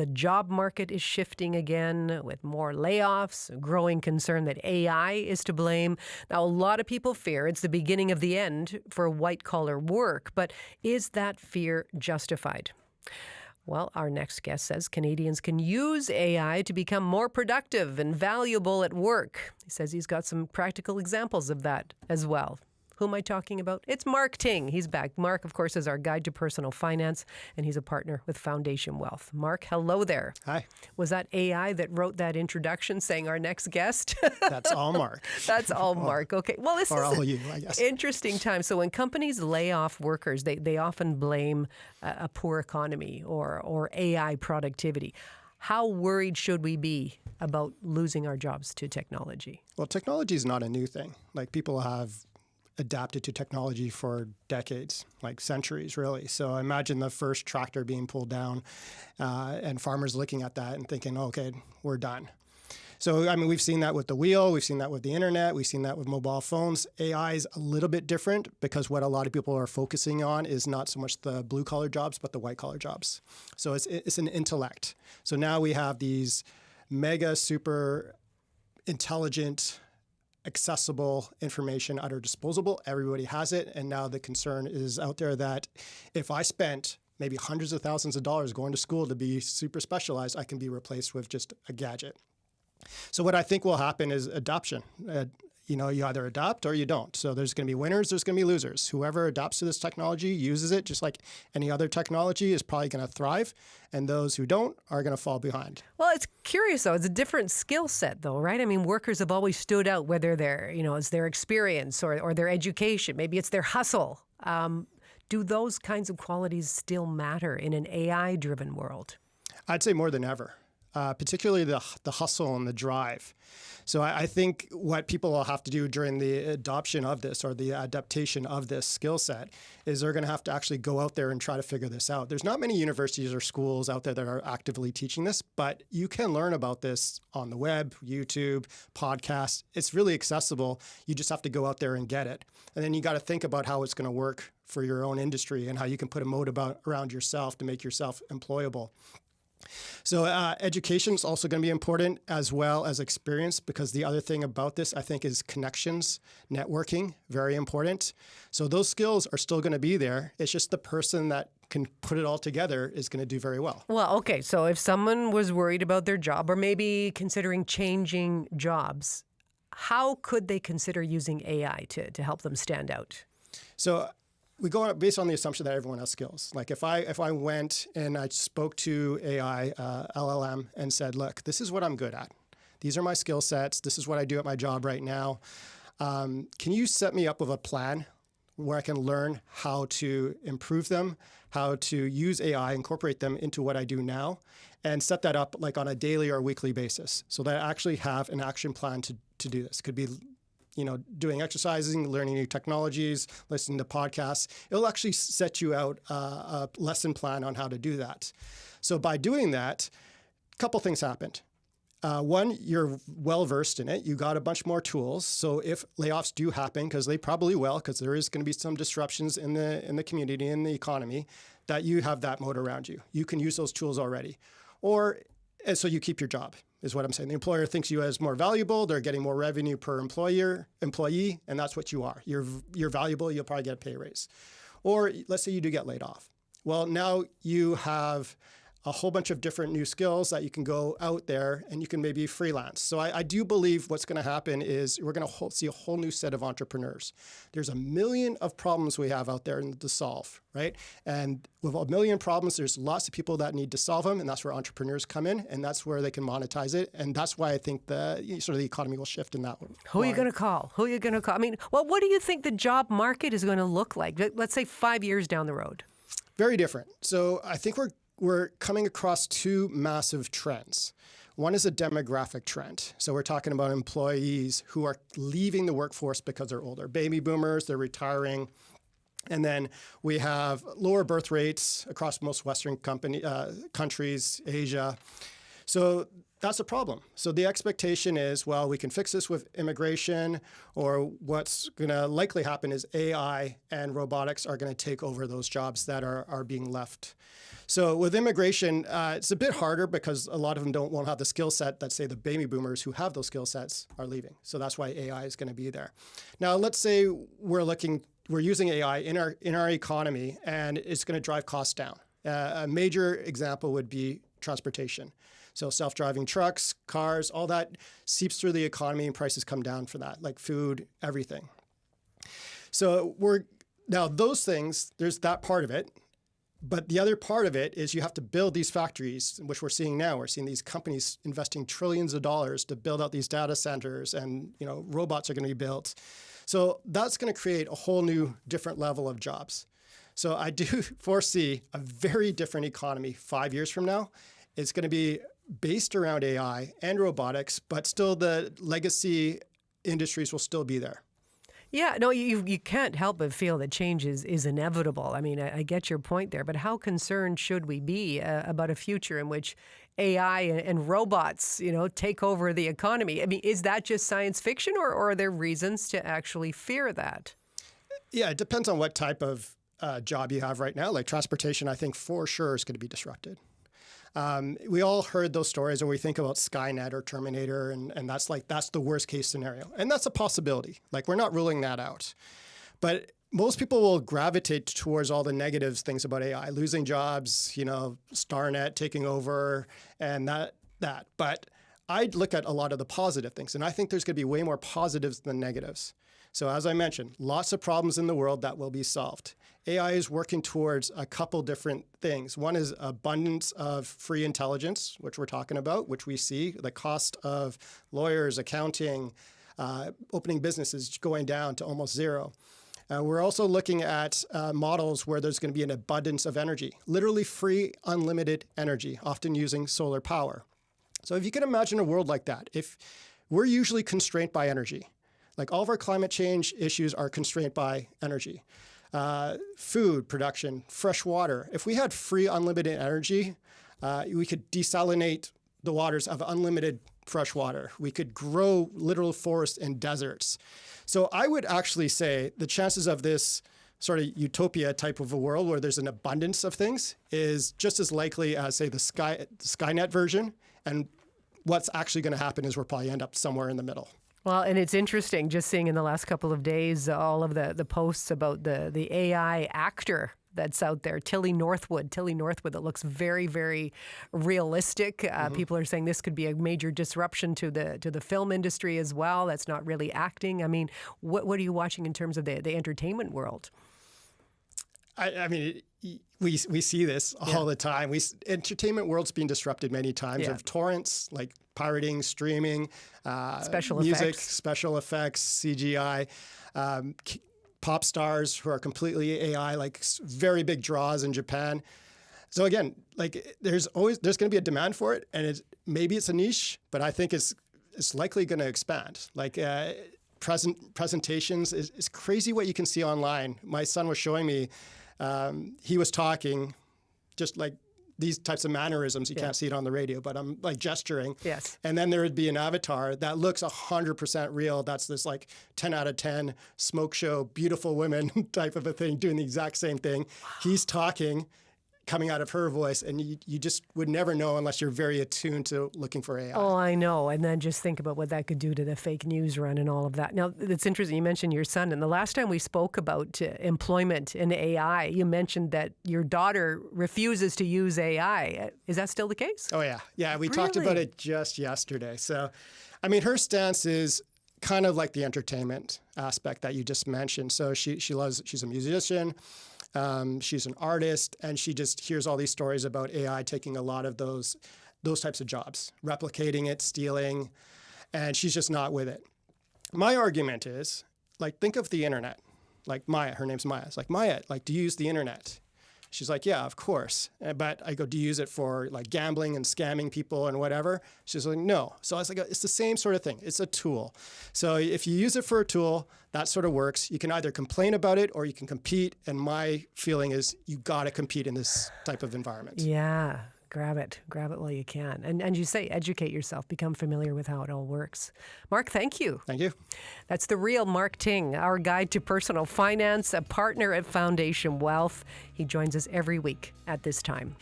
The job market is shifting again with more layoffs, a growing concern that AI is to blame. Now, a lot of people fear it's the beginning of the end for white-collar work, but is that fear justified? Well, our next guest says Canadians can use AI to become more productive and valuable at work. He says he's got some practical examples of that as well. Who am I talking about? It's Mark Ting. He's back. Mark, of course, is our guide to personal finance, and he's a partner with Foundation Wealth. Mark, hello there. Hi. Was that AI that wrote that introduction saying our next guest? That's all Mark. That's all Mark. Okay. Well, this or is all you, I guess. Interesting time. So when companies lay off workers, they often blame a poor economy or AI productivity. How worried should we be about losing our jobs to technology? Well, technology is not a new thing. Like, people have adapted to technology for decades, like centuries, really. So imagine the first tractor being pulled down and farmers looking at that and thinking, okay, we're done. So, I mean, we've seen that with the wheel. We've seen that with the internet. We've seen that with mobile phones. AI is a little bit different because what a lot of people are focusing on is not so much the blue-collar jobs, but the white-collar jobs. So it's an intellect. So now we have these mega, super intelligent, accessible information at our disposal. Everybody has it. And now the concern is out there that if I spent maybe hundreds of thousands of dollars going to school to be super specialized, I can be replaced with just a gadget. So what I think will happen is adoption. You either adopt or you don't. So there's going to be winners, there's going to be losers. Whoever adopts to this technology, uses it, just like any other technology, is probably going to thrive. And those who don't are going to fall behind. Well, it's curious, though. It's a different skill set, though, right? I mean, workers have always stood out, whether it's their experience or their education. Maybe it's their hustle. Do those kinds of qualities still matter in an AI-driven world? I'd say more than ever. Particularly the hustle and the drive. So I think what people will have to do during the adoption of this or the adaptation of this skill set is they're going to have to actually go out there and try to figure this out. There's not many universities or schools out there that are actively teaching this, but you can learn about this on the web, YouTube, podcasts. It's really accessible. You just have to go out there and get it. And then you got to think about how it's going to work for your own industry and how you can put a moat around yourself to make yourself employable. So education is also going to be important as well as experience, because the other thing about this, I think, is connections, networking, very important. So those skills are still going to be there. It's just the person that can put it all together is going to do very well. Well, okay. So if someone was worried about their job or maybe considering changing jobs, how could they consider using AI to help them stand out? So we go based on the assumption that everyone has skills. Like if I went and I spoke to AI, LLM, and said, look, this is what I'm good at. These are my skill sets. This is what I do at my job right now. Can you set me up with a plan where I can learn how to improve them, how to use AI, incorporate them into what I do now, and set that up like on a daily or weekly basis so that I actually have an action plan to do this. Could be doing exercising, learning new technologies, listening to podcasts. It'll actually set you out a lesson plan on how to do that. So by doing that, a couple things happened. One, you're well-versed in it. You got a bunch more tools. So if layoffs do happen, because they probably will, because there is going to be some disruptions in the community, in the economy, that you have that moat around you. You can use those tools already. And so you keep your job, is what I'm saying. The employer thinks you as more valuable. They're getting more revenue per employee, and that's what you are. You're valuable. You'll probably get a pay raise. Or let's say you do get laid off. Well, now you have a whole bunch of different new skills that you can go out there and you can maybe freelance. So I do believe what's going to happen is we're going to see a whole new set of entrepreneurs. There's a million of problems we have out there to solve, right? And with a million problems, there's lots of people that need to solve them, and that's where entrepreneurs come in, and that's where they can monetize it. And that's why I think the economy will shift in that one. Who are you going to call? Who are you going to call? I mean, well, what do you think the job market is going to look like? Let's say 5 years down the road. Very different. So I think we're coming across two massive trends. One is a demographic trend. So we're talking about employees who are leaving the workforce because they're older. Baby boomers, they're retiring. And then we have lower birth rates across most Western countries, Asia. So that's a problem. So the expectation is, well, we can fix this with immigration, or what's going to likely happen is AI and robotics are going to take over those jobs that are being left. So with immigration, it's a bit harder because a lot of them won't have the skill set that, say, the baby boomers who have those skill sets are leaving. So that's why AI is going to be there. Now, let's say we're using AI in our economy, and it's going to drive costs down. A major example would be transportation. So self-driving trucks, cars, all that seeps through the economy and prices come down for that, like food, everything. So now those things, there's that part of it. But the other part of it is you have to build these factories, which we're seeing now. We're seeing these companies investing trillions of dollars to build out these data centers, and robots are going to be built. So that's going to create a whole new different level of jobs. So I do foresee a very different economy 5 years from now. It's going to be based around AI and robotics, but still the legacy industries will still be there. Yeah, no, you can't help but feel that change is inevitable. I mean, I get your point there, but how concerned should we be about a future in which AI and robots, take over the economy? I mean, is that just science fiction, or are there reasons to actually fear that? Yeah, it depends on what type of job you have right now. Like transportation, I think for sure is going to be disrupted. We all heard those stories, and we think about Skynet or Terminator, and that's the worst case scenario. And that's a possibility. Like, we're not ruling that out. But most people will gravitate towards all the negative things about AI, losing jobs, Starnet taking over, and that. But I'd look at a lot of the positive things, and I think there's going to be way more positives than negatives. So as I mentioned, lots of problems in the world that will be solved. AI is working towards a couple different things. One is abundance of free intelligence, which we're talking about, which we see. The cost of lawyers, accounting, opening businesses going down to almost zero. We're also looking at models where there's going to be an abundance of energy, literally free, unlimited energy, often using solar power. So if you can imagine a world like that, if we're usually constrained by energy, like all of our climate change issues are constrained by energy. Food production, fresh water. If we had free, unlimited energy, we could desalinate the waters of unlimited fresh water. We could grow literal forests and deserts. So I would actually say the chances of this sort of utopia type of a world where there's an abundance of things is just as likely as, say, the Skynet version. And what's actually going to happen is we'll probably end up somewhere in the middle. Well, and it's interesting just seeing in the last couple of days all of the posts about the AI actor that's out there, Tilly Northwood, that looks very, very realistic. People are saying this could be a major disruption to the film industry as well. That's not really acting. I mean, what are you watching in terms of the entertainment world? I mean, we see this all the time. Entertainment world's been disrupted many times of torrents, like pirating, streaming, music, special effects, CGI, pop stars who are completely AI, like very big draws in Japan. So again, like there's going to be a demand for it, and maybe it's a niche, but I think it's likely going to expand. Like presentations is crazy what you can see online. My son was showing me. He was talking just like these types of mannerisms. You can't see it on the radio, but I'm like gesturing. Yes. And then there would be an avatar that looks 100% real. That's this like 10 out of 10 smoke show, beautiful women type of a thing, doing the exact same thing. Wow. He's talking, coming out of her voice, and you just would never know unless you're very attuned to looking for AI. Oh, I know. And then just think about what that could do to the fake news run and all of that. Now, it's interesting. You mentioned your son. And the last time we spoke about employment in AI, you mentioned that your daughter refuses to use AI. Is that still the case? Oh, yeah. Yeah, we talked about it just yesterday. So, I mean, her stance is kind of like the entertainment aspect that you just mentioned. So she's a musician. She's an artist, and she just hears all these stories about AI taking a lot of those types of jobs, replicating it, stealing, and she's just not with it. My argument is, like, think of the internet. Like Maya, her name's Maya. It's like, Maya, like, do you use the internet? She's like, yeah, of course. But I go, do you use it for like gambling and scamming people and whatever? She's like, no. So I was like, it's the same sort of thing. It's a tool. So if you use it for a tool, that sort of works. You can either complain about it or you can compete. And my feeling is you got to compete in this type of environment. Yeah. Grab it while you can. And you say educate yourself, become familiar with how it all works. Mark, thank you. Thank you. That's the real Mark Ting, our guide to personal finance, a partner at Foundation Wealth. He joins us every week at this time.